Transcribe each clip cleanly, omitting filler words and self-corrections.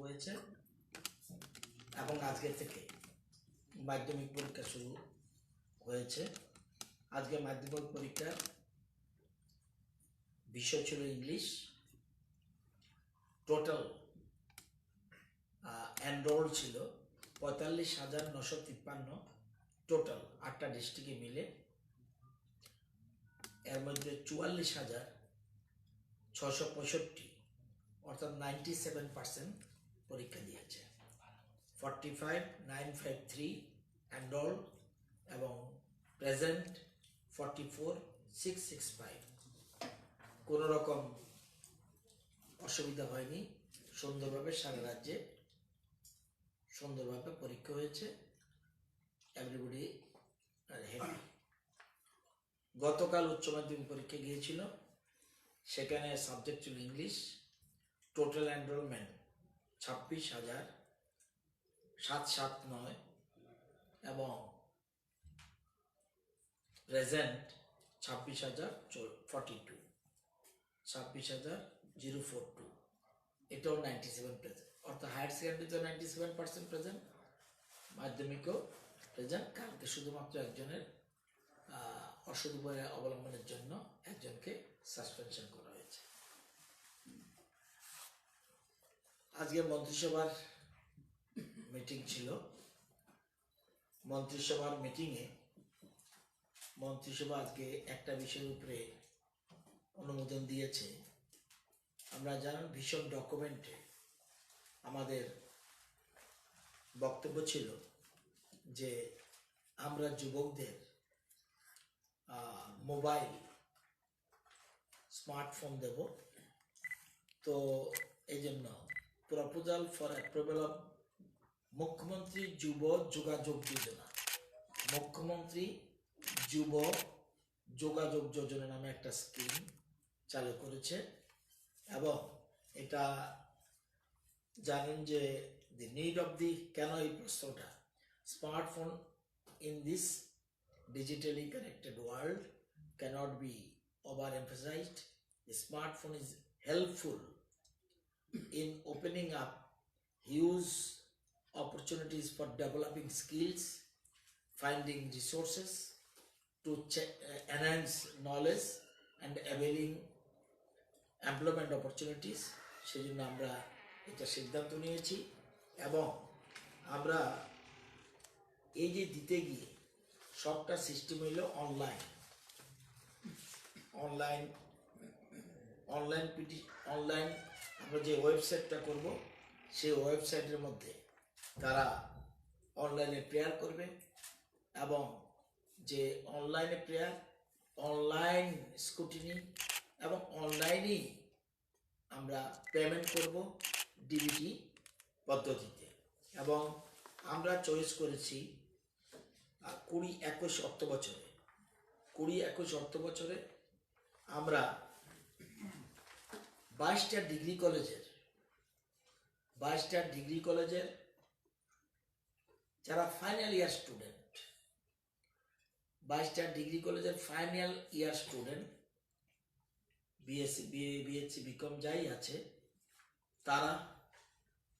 হয়েছে এবং আজকে থেকে মাধ্যমিক পরীক্ষা শুরু হয়েছে। আজকে মাধ্যমিক পরীক্ষার বিষয় ছিল ইংলিশ। টোটাল এনরোল ছিল 45,953 টোটাল 8টা ডিস্ট্রিক্টে মিলে। এর মধ্যে 44,665 অর্থাৎ 97% পরীক্ষা দিয়েছে। 45,953 এনরোল এবং প্রেজেন্ট 44,665। কোনো রকম অসুবিধা হয়নি, সুন্দরভাবে সারা রাজ্যে সুন্দরভাবে পরীক্ষা হয়েছে। Everybody happy. গতকাল উচ্চ মাধ্যমিক পরীক্ষা গিয়েছিল, সেখানে সাবজেক্ট ছিল ইংলিশ। টোটাল এনরোলমেন্ট 26,779 এবং প্রেজেন্ট 26,042, 26,042। এটাও 97 প্রেজেন্ট, অর্থাৎ হায়ার সেকেন্ডারিতে 97% প্রেজেন্ট, মাধ্যমিকও প্রেজেন্ট। কালকে শুধুমাত্র একজনের অসৎ উপায় অবলম্বনের জন্য একজনকে সাসপেনশন করা হয়েছে। আজকে মন্ত্রিসভার মিটিং ছিল। মন্ত্রিসভার মিটিংয়ে মন্ত্রিসভা আজকে একটা বিষয়ের উপরে অনুমোদন দিয়েছে। আমরা জানেন ভিশন ডকুমেন্টে আমাদের বক্তব্য ছিল যে আমরা যুবকদের মোবাইল স্মার্টফোন দেব। তো এই জন্য প্রপোজাল ফর অ্যাপ্রুভাল অফ মুখ্যমন্ত্রী যুব যোগাযোগ যোজনা, মুখ্যমন্ত্রী যুব যোগাযোগ যোজনা নামে একটা স্কিম চালু করেছে। এবং এটা জানেন যে দি নিড অফ দি, কেন এই প্রশ্নটা, smartphone in this digitally connected world cannot be overemphasized. The smartphone is helpful in opening up huge opportunities for developing skills, finding resources to enhance knowledge and availing employment opportunities. সেজন্য আমরা এটা সিদ্ধান্ত নিয়েছি এবং আমরা এই যে দিতে গিয়ে সবটা সিস্টেম হইল অনলাইন। আমরা যে ওয়েবসাইটটা করব সেই ওয়েবসাইটের মধ্যে তারা অনলাইনে প্রেয়ার করবে এবং যে অনলাইনে প্রেয়ার, অনলাইন স্ক্রুটিনি এবং অনলাইনেই আমরা পেমেন্ট করব ডিবিটি পদ্ধতিতে। এবং আমরা চয়েস করেছি 20-21 অর্থ বছরে, 20-21 অর্থ বছরে আমরা 22টা ডিগ্রি কলেজের যারা ফাইনাল ইয়ার স্টুডেন্ট, 22টা ডিগ্রি কলেজের final year student, BSc, BSc, BCom যাই আছে তারা,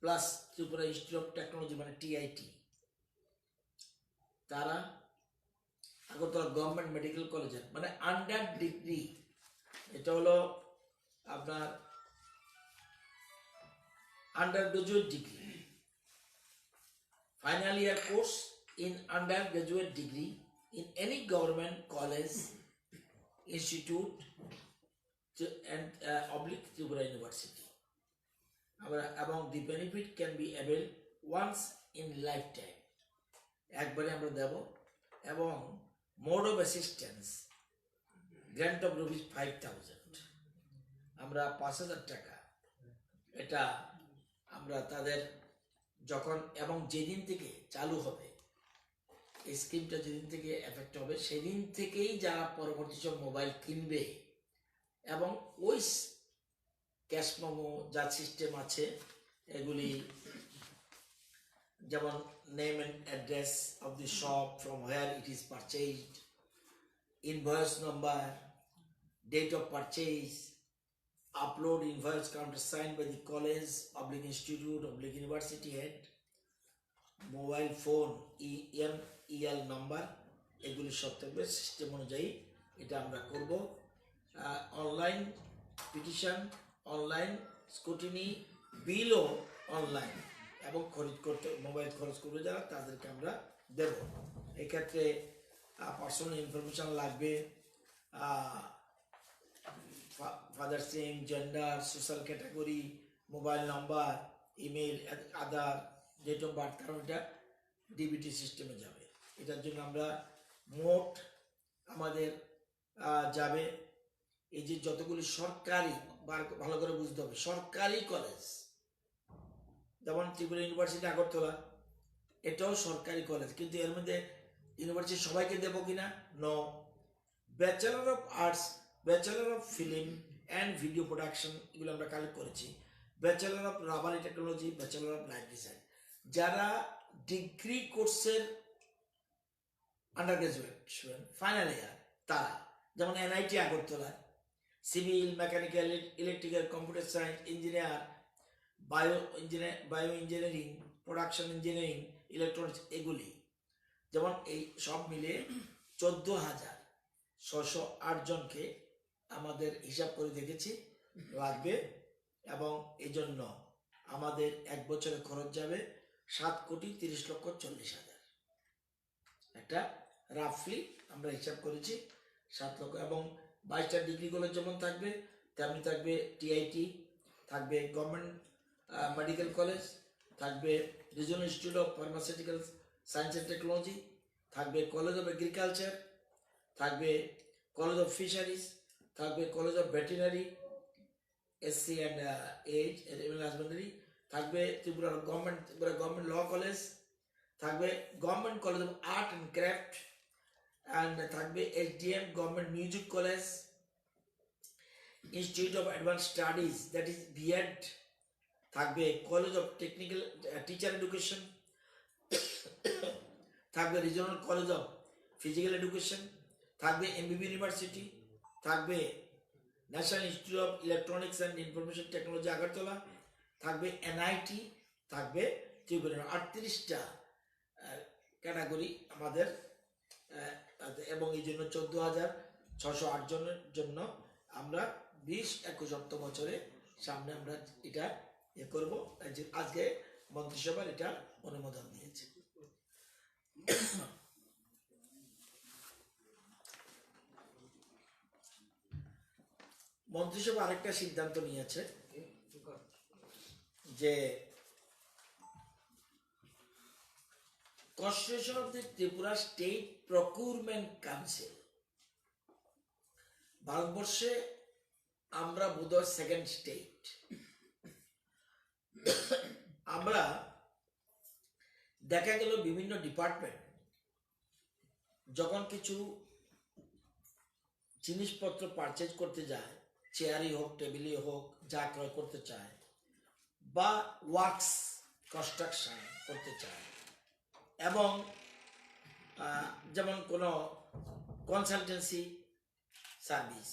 plus Tripura Institute of Technology মানে টিআইটি, তারা আগরতলা গভর্নমেন্ট মেডিকেল কলেজের মানে আন্ডার ডিগ্রি, এটা হলো আপনার under graduate degree, final year course in under graduate degree in any government college, institute and oblique Tripura University. এবং the benefit can be availed once in lifetime, একবারে আমরা দেব। এবং mode of assistance grant of rupees 5,000, আমরা 5,000 টাকা এটা আমরা তাদের যখন, এবং যেদিন থেকে চালু হবে এই স্কিমটা, যেদিন থেকে এফেক্ট হবে সেদিন থেকেই যারা পরবর্তী সব মোবাইল কিনবে এবং ওই ক্যাশ মেমো যা সিস্টেম আছে এগুলি, যেমন name and address of the shop, from where it is purchased, invoice number, date of purchase, upload invoice countersigned by the college, oblique institute, oblique university head, mobile phone El number, এগুলি সব থাকবে। System অনুযায়ী এটা আমরা করব। Online petition, online scrutiny, বিলও online, এবং খরচ করতে মোবাইল খরচ করবে যারা তাদেরকে আমরা দেব। এক্ষেত্রে পার্সোনাল ইনফরমেশন লাগবে, father's name, gender, social category, mobile number, email, Aadhaar, date of birth, কারণ এটা ডিবিটি সিস্টেমে যাবে। এটার জন্য আমরা মোট আমাদের যাবে এই যে যতগুলি সরকারি, ভালো করে বুঝতে হবে, সরকারি কলেজ, যেমন ত্রিপুরা ইউনিভার্সিটি আগরতলা, এটাও সরকারি কলেজ, কিন্তু এর মধ্যে ইউনিভার্সিটি সবাইকে দেব কিনা? No. Bachelor of arts, bachelor of film and video production, এগুলো আমরা কালেক্ট করেছি। Bachelor of rubber technology, bachelor of light design, যারা ডিগ্রি কোর্সের undergraduate student final year, তারা যেমন NIT Agartala, civil, mechanical, electrical, computer science, engineer, bio engineering, production engineering, electronics, এগুলি যেমন এই সব মিলে 14,608 জনকে আমাদের হিসাব করে দেখেছি লাগবে, এবং এই জন্য আমাদের এক বছরে খরচ যাবে 7,30,40,000। একটা রাফলি আমরা হিসাব করেছি 7 লক্ষ, এবং 22টা ডিগ্রি কলেজ যেমন থাকবে তেমনি থাকবে টিআইটি, থাকবে গভর্নমেন্ট মেডিকেল কলেজ, থাকবে regional institute of pharmaceutical science and technology, থাকবে কলেজ অফ এগ্রিকালচার, থাকবে কলেজ অফ ফিশারিজ, থাকবে college of veterinary, SC and H animal husbandry, থাকবে ত্রিপুরা গভর্নমেন্ট ল কলেজ, থাকবে government college of art and craft, and থাকবে SDM government music college, institute of advance studies that is BEd, থাকবে college of technical teacher education, থাকবে regional college of physical education, থাকবে এমবিবি university, থাকবে national institute of electronics and information technology Agartala, থাকবে NIT, থাকবে Tripura. 38টা category আমাদের, এবং এই জন্য 14,608 জনের জন্য আমরা 20-21 অর্থ বছরে সামনে আমরা এটা করব। আজকে মন্ত্রিসভার এটা অনুমোদন দিয়েছে। মন্ত্রিসভা আরেকটা সিদ্ধান্ত নিয়েছে যে Constitution of the Tripura State Procurement Council, ভারতবর্ষে আমরা বোধহয় সেকেন্ড স্টেট, আমরা দেখা গেল বিভিন্ন ডিপার্টমেন্ট যখন কিছু জিনিসপত্র পারচেজ করতে যায়, চেয়ারই হোক, টেবিলই হোক, যা ক্রয় করতে চায়, বা ওয়ার্কস কনস্ট্রাকশন করতে চায়, এবং যেমন কোনো কনসালটেন্সি সার্ভিস,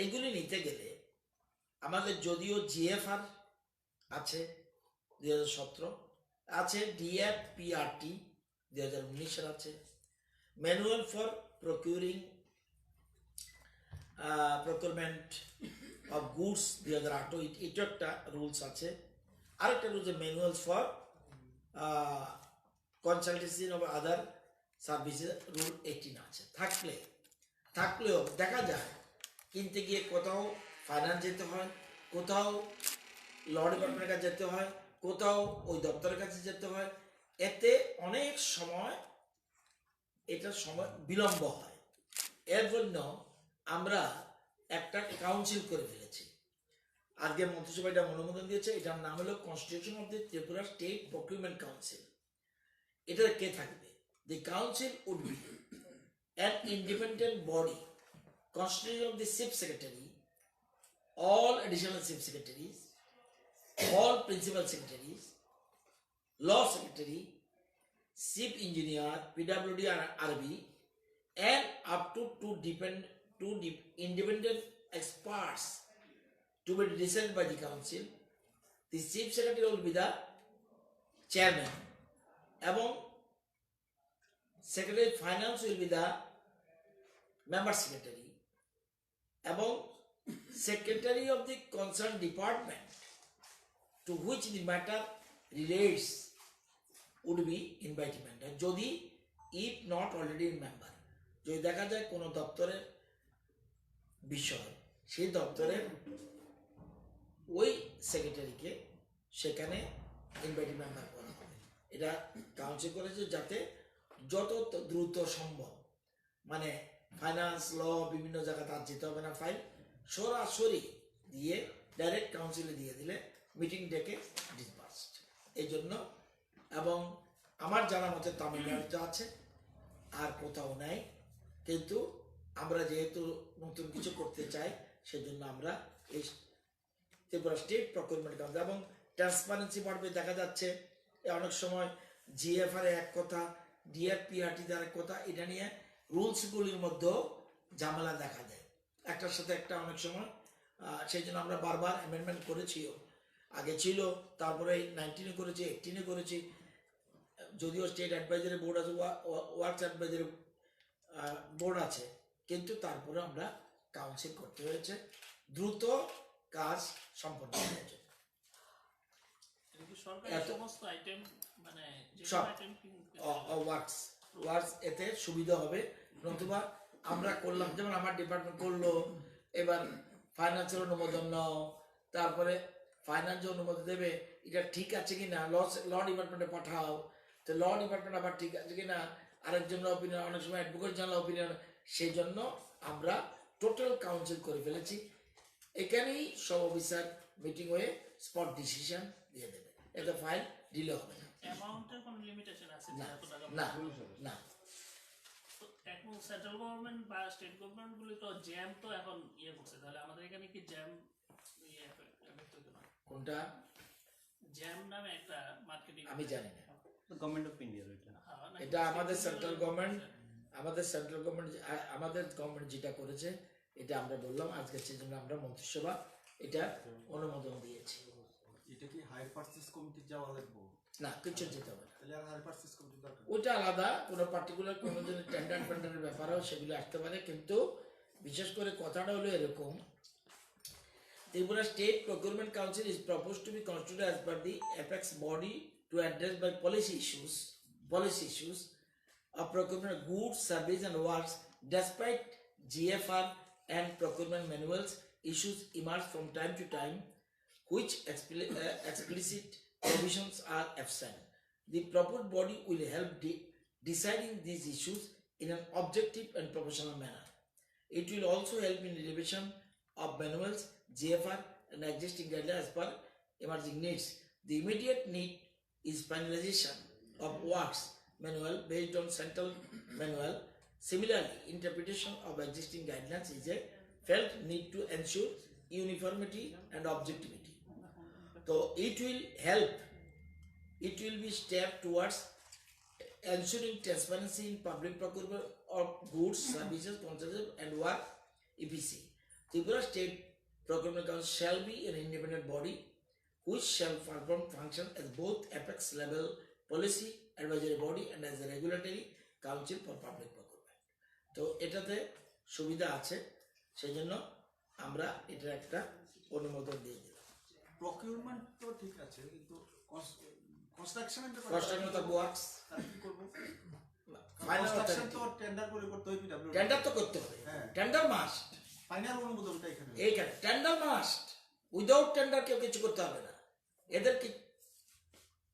এগুলি নিতে গেলে আমাদের যদিও জিএফআর আছে 2017, আছে ডিএফপিআরটি 2019 আছে, manual for procurement of goods 2008, এটা একটা রুলস আছে। আরেকটা rules manual for consultancy of other services rule 18 আছে। থাকলেও দেখা যায় কিনতে গিয়ে কোথাও ফাইন্যান্স যেতে হয়, কোথাও ল ডিপার্টমেন্টের কাছে যেতে হয়, কোথাও ওই দপ্তরের কাছে যেতে হয়, এতে অনেক সময় বিলম্ব হয়। এর জন্য আমরা একটা কাউন্সিল করে ফেলেছি, আজকে মন্ত্রিসভা এটা অনুমোদন দিয়েছে। এটার নাম হলো constitution of the Tripura state procurement council. এটা কে থাকবে? The council would be an independent body constituted of the chief secretary, all additional chief secretaries, all principal secretaries, law secretary, chief engineer, PWD and RB, and up to two independent experts to be decided by the council. The chief secretary will be the chairman, এবং secretary of finance will be the member secretary, এবং secretary of the concerned department to which the matter relates would be invited member. যদি if not already in member, যদি দেখা যায় কোনো দপ্তরের বিষয়, সেই দপ্তরের ওই সেক্রেটারিকে সেখানে ইনভাইটেড মেম্বার করা হবে। এটা কাউন্সিল করেছে যাতে যত দ্রুত সম্ভব, মানে ফাইন্যান্স, ল, বিভিন্ন জায়গা তার যেতে হবে না, ফাইল সরাসরি দিয়ে ডাইরেক্ট কাউন্সিলে দিয়ে দিলে মিটিং ডেকে ডিসবার্সড। এই জন্য, এবং আমার জানা মতে তামিলনাড়ুতে আছে, আর কোথাও নাই, কিন্তু আমরা যেহেতু নতুন কিছু করতে চাই সেজন্য আমরা এই ত্রিপুরা স্টেট প্রকিউরমেন্ট কাউন্সিল এবং ট্রান্সপারেন্সি বাড়বে। দেখা যাচ্ছে অনেক সময় জিএফআর এক কথা, ডিএফপিআরটি আর এক কথা, এটা নিয়ে রুলসগুলির মধ্যেও ঝামেলা দেখা যায় একটার সাথে একটা অনেক সময়। সেই জন্য আমরা বারবার অ্যামেন্ডমেন্ট করেছিও, আগে ছিল, তারপরে 19-এ করেছি, 18-এ করেছি। যদিও স্টেট অ্যাডভাইজারি বোর্ড আছে, ওয়ার্কস অ্যাডভাইজারি বোর্ড আছে, কিন্তু তারপরে আমরা কাউন্সিল করতে হয়েছে দ্রুত কাজ সম্পন্ন হয়েছে। ওয়ার্কস এতে সুবিধা হবে, নতুবা আমরা করলাম, যেমন আমার ডিপার্টমেন্ট করলো, এবার ফাইন্যান্সের অনুমোদন নাও, তারপরে ফাইন্যান্স অনুমোদন দেবে, এটা ঠিক আছে কিনা ল ডিপার্টমেন্টে পাঠাও, তো ল ডিপার্টমেন্ট আবার ঠিক আছে কিনা আরেকজনের অপিনিয়ন, অনেক সময় অ্যাডভোকেট জানার অপিনিয়ন। সেই জন্য আমরা টোটাল কাউন্সিল করে ফেলেছি। এখানেই সব অফিসার মিটিং হয়ে স্পট ডিসিশন দিয়ে দেবে, এতে ফাইল ডিলে হবে না। অ্যামাউন্টের কোনো লিমিটেশন আছে না এত টাকা? না না। এখন সেন্ট্রাল গভর্নমেন্ট বা স্টেট গভর্নমেন্ট গুলি তো জ্যাম তো এখন করছে, তাহলে আমাদের এখানে কি জ্যাম এফেক্ট হতো না? কোনটা? জ্যাম নামে একটা মার্কেটিং, আমি জানি না। গভর্নমেন্ট অফ ইন্ডিয়া এটা আমাদের সেন্ট্রাল গভর্নমেন্ট, আমাদের গভর্নমেন্ট যেটা করেছে এটা আমরা বললাম আজকে, সেজন্য আমরা মন্ত্রিসভা এটা অনুমোদন দিয়েছি। এটা কি হাই পারচেজ কমিটি যাওয়া লাগবে? না, কিছু যেতে হবে না, তাহলে আর হাই পারচেজ কমিটি দরকার? ওইটা আলাদা, কোনো পার্টিকুলার কোনো জনের টেন্ডার ফেন্ডারের ব্যাপারেও সেগুলো আসতে পারে, কিন্তু বিশেষ করে কথাটা হলো এরকম, Tripura State Procurement Council is proposed to be constituted as per the apex body to address by policy issues of procurement of goods, services and works. Despite GFR and procurement manuals, issues emerge from time to time which explicit provisions are absent. The proposed body will help deciding these issues in an objective and professional manner. It will also help in the revision of manuals, GFR and existing guidelines as per emerging needs. The immediate need is finalization of works manual based on central manual. Similarly, interpretation of existing guidelines is a felt need to ensure uniformity and objectivity. So it will help, it will be step towards ensuring transparency in public procurement of goods, services, consumption and work, EPC. Tripura State Procurement Council shall be an independent body which shall perform function as both apex level policy advisory body and as a regulatory council for public procurement. তো এটাতে সুবিধা আছে, সেই জন্য আমরা এটা একটা অনুমোদন দিয়ে দিলাম। প্রকিউরমেন্ট তো ঠিক আছে, কিন্তু কনস্ট্রাকশন অফ ওয়ার্কস কি করব? ফাইনাল কনস্ট্রাকশন তো টেন্ডার করে করতে হয়, পিডব্লিউ টেন্ডার তো করতে হবে, হ্যাঁ। টেন্ডার মাস্ট, ফাইনাল অনুমোদনটা এখানে এইখানে টেন্ডার মাস্ট, উইদাউট টেন্ডার কেউ কিছু করতে হবে না। এদের কি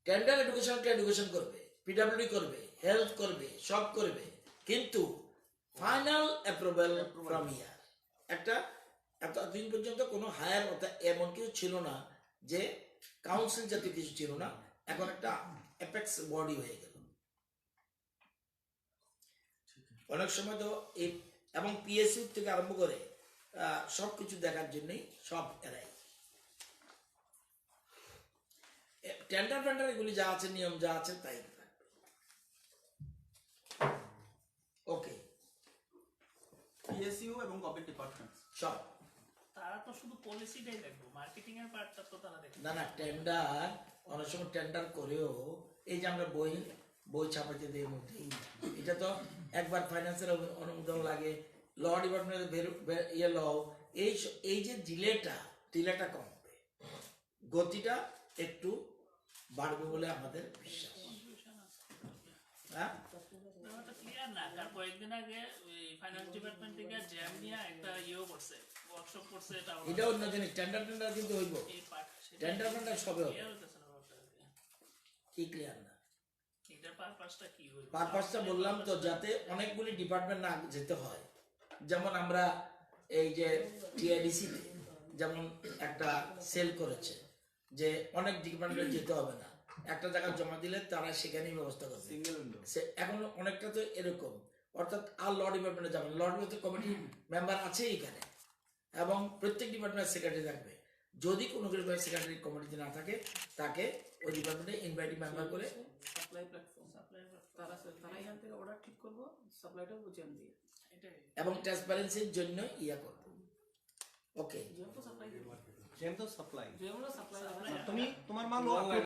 টেন্ডার এডুকেশন করবে, পিডব্লিউডি করবে, হেলথ করবে, সব করবে, কিন্তু ফাইনাল অ্যাপ্রুভাল ফ্রম ইয়ার। একটা এতদিন পর্যন্ত কোনো হায়ার অর্থাৎ এমন কিছু ছিল না, যে কাউন্সিল জাতীয় কিছু ছিল না, এখন একটা অ্যাপেক্স বডি হয়ে গেল। অনেক সময় তো এই এবং পিএসইউ থেকে আরম্ভ করে সব কিছু দেখার জন্যই সব এরাই টেন্ডার ফেন্ডার এগুলি যা আছে, নিয়ম যা আছে তাই থাকবে। ওকে, পিএসইউ এবং গভর্নমেন্ট ডিপার্টমেন্ট সব তারা তো শুধু পলিসিটাই দেখবো, মার্কেটিং এর পার্টটা তো তারা দেখবে না না, টেন্ডার অনেক সময় টেন্ডার করেও এই যে আমরা বই ছাপাইতে দিই মধ্যে, এটা তো একবার ফাইন্যান্সের অনুমোদন লাগে, ল ডিপার্টমেন্টের ইয়ে ল, এই যে ডিলেটা কমবে, গতিটা একটু বাড়বে বলে আমাদের বিশ্বাস। হ্যাঁ, ব্যাপারটা ক্লিয়ার না। কারণ কয়েকদিন আগে ফাইন্যান্স ডিপার্টমেন্ট থেকে জ্যাম নিয়ে একটা ইয়েও করছে, ওয়ার্কশপ করছে, এটা অন্য জিনিস, টেন্ডার কিন্তু হইব, এই পার্ট টেন্ডার সবে হবে, ক্লিয়ার হইতেছে না ব্যাপারটা। কি ক্লিয়ার না? এটার পারপাসটা কি হইবে? পারপাসটা বললাম তো, যাতে অনেকগুলি ডিপার্টমেন্ট না যেতে হয়। যেমন আমরা এই যে টিআইডিসি যেমন একটা সেল করেছে যে অনেক ডিপার্টমেন্ট যেতে হবে না, একটা জায়গায় জমা দিলে তারা সেখানেই ব্যবস্থা করবে। Single window. এখন অনেকটা তো এরকম, অর্থাৎ আর ল ডিপার্টমেন্টে যাবেন, ল ডিপার্টমেন্ট কমিটি মেম্বার আছে এখানে, এবং প্রত্যেক ডিপার্টমেন্টের সেক্রেটারি থাকবে। যদি কোনো সেক্রেটারি কমিটিতে না থাকে, তাকে ওই ডিপার্টমেন্টে ইনভাইটিং মেম্বার করে সাপ্লাই প্ল্যাটফর্ম তারা এখান থেকে অর্ডার ঠিক করবো, সাপ্লাইটা বুঝিয়ে দিয়ে এটাই এবং ট্রান্সপারেন্সির জন্য ইয়া করবো। ওকে, যেহেতু সাপ্লাই যেহেতু সাপ্লাই যেগুলো সাপ্লাই তুমি তোমার মাল